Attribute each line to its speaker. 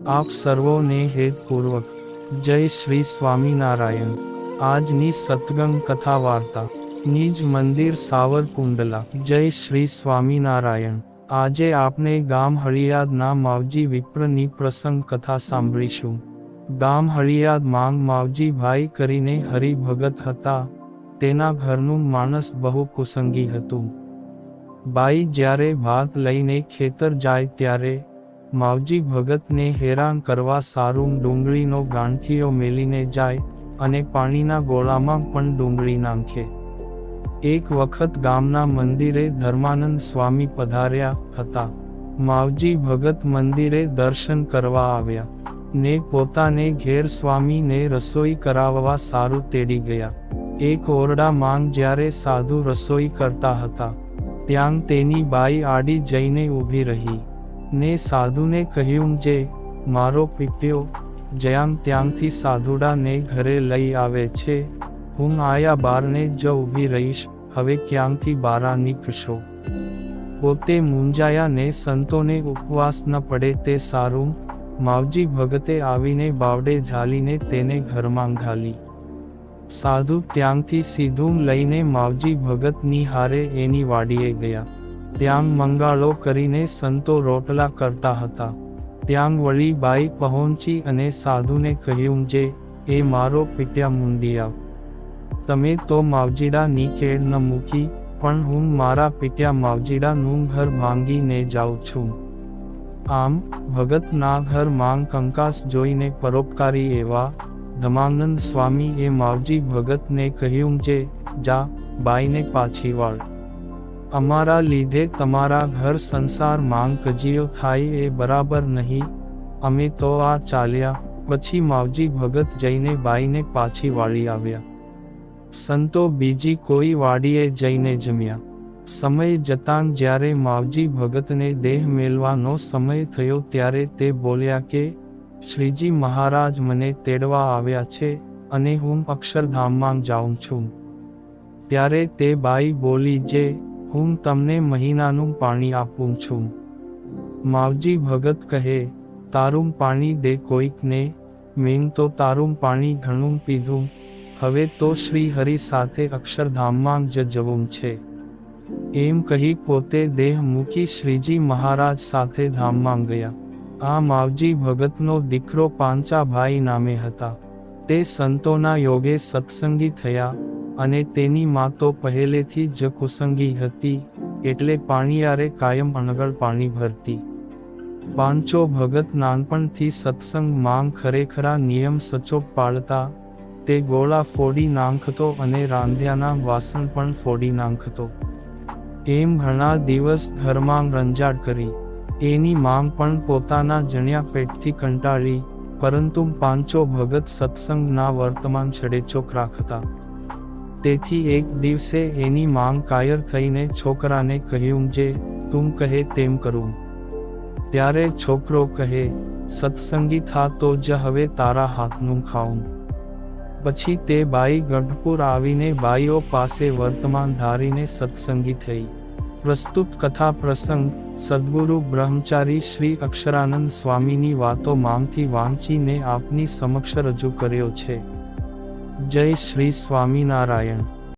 Speaker 1: આપ સર્વોને હેતપૂર્વક જય શ્રી સ્વામિનારાયણ। આજની સત્સંગ કથા વાર્તા નિજ મંદિર સાવરકુંડલા। જય શ્રી સ્વામિનારાયણ। આજે આપણે ગામ હળિયાદના માવજી વિપ્રની પ્રસંગ કથા સાંભળીશું। ગામ હળિયાદ માંગ માવજી ભાઈ કરીને હરિભગત હતા। તેના ઘરનું માણસ બહુ કુસંગી હતું। બાઈ જ્યારે ભાત લઈને ખેતર જાય ત્યારે માવજી ભગતને હેરાન કરવા સારું ડુંગળીનો ગાંઠિયો મેલીને જાય અને પાણીના ગોળામાં પણ ડુંગળી નાખે। એક વખત ગામના મંદિરે ધર્માનંદ સ્વામી પધાર્યા હતા। માવજી ભગત મંદિરે દર્શન કરવા આવ્યા ને પોતાને ઘેર સ્વામીને રસોઈ કરાવવા સારું તેડી ગયા। એક ઓરડા માંગ જ્યારે સાધુ રસોઈ કરતા હતા ત્યાં તેની બાઈ આડી જઈને ઊભી રહી ને સાધુને કહ્યું, જે મારો પીટ્યો જ્યાં ત્યાંથી સાધુડાને ઘરે લઈ આવે છે, હું આયા બારને જ ઊભી રહીશ, હવે ક્યાંથી બારા નીકળશો। પોતે મૂંઝાયા ને સંતોને ઉપવાસ ન પડે તે સારું। માવજી ભગતે આવીને બાવડે ઝાલીને તેને ઘરમાં ઘાલી। સાધુ ત્યાંથી સીધું લઈને માવજી ભગતની હારે એની વાડીએ ગયા। ત્યાં મંગાળો કરીને સંતો રોટલા કરતા હતા। ત્યાં વળી બાઈ પહોંચી અને સાધુને કહ્યું, જે એ મારો પીટ્યા મુંડિયા, તમે તો માવજીડાની કેળ ન મૂકી, પણ હું મારા પીટ્યા માવજીડાનું ઘર ભાંગીને જાઉં છું। આમ ભગતના ઘર માંગ કંકાસ જોઈને પરોપકારી એવા ધર્માનંદ સ્વામી એ માવજી ભગતને કહ્યું, જે જા બાઈને પાછી વાળ, અમારા લીધે તમારા ઘર સંસાર માંગ કજીયો થાય એ બરાબર નહીં, અમે તો આ ચાલ્યા। પછી માવજી ભગત જઈને બાઈને પાછી વાળી આવ્યા। સંતો બીજી કોઈ વાડીએ જઈને જમ્યા। સમય જતાં જ્યારે માવજી ભગતને દેહ મેલવાનો સમય થયો ત્યારે તે બોલ્યા કે શ્રીજી મહારાજ મને તેડવા આવ્યા છે અને હું અક્ષરધામમાં જાઉં છું। ત્યારે તે બાઈ બોલી, જે હું તમને મહિનાનું પાણી આપું છું। માવજી ભગત કહે, તારું પાણી દે કોઈકને, મેં તો તારું પાણી ઘણું પીધું, હવે તો શ્રી હરિ સાથે અક્ષરધામમાં જ જવું છે। એમ કહી પોતે દેહ મૂકી શ્રીજી મહારાજ સાથે ધામમાં ગયા। આ માવજી ભગતનો દીકરો પાંચાભાઈ નામે હતા। તે સંતોના યોગે સત્સંગી થયા અને તેની માં તો પહેલેથી જ કુસંગી હતી, એટલે પાણીયારે કાયમ અણગળ પાણી ભરતી। પાંચો ભગત નાનપણથી સત્સંગ માંગ ખરેખરા નિયમ સચોટ પાળતા। તે ગોળા ફોડી નાંખતો અને રાંધ્યાના વાસણ પણ ફોડી નાંખતો। એમ ઘણા દિવસ ઘરમાં રંજાડ કરી। એની માંગ પણ પોતાના જણ્યા પેટથી કંટાળી, પરંતુ પાંચો ભગત સત્સંગના વર્તમાન છડેચોક રાખતા। તેથી એક દિવસે એની માંગ કાયર થઈને છોકરાને કહ્યું, જે તું કહે તેમ કરું। ત્યારે છોકરો કહે, સત્સંગી થા તો જ હવે તારા હાથનું ખાઉં। પછી તે બાઈ ગઢપુર આવીને બાઈઓ પાસે વર્તમાન ધારીને સત્સંગી થઈ। પ્રસ્તુત કથા પ્રસંગ સદ્ગુરુ બ્રહ્મચારી શ્રી અક્ષરાનંદ સ્વામીની વાતો માંગથી વાંચીને આપની સમક્ષ રજૂ કર્યો છે। જય શ્રી સ્વામિનારાયણ।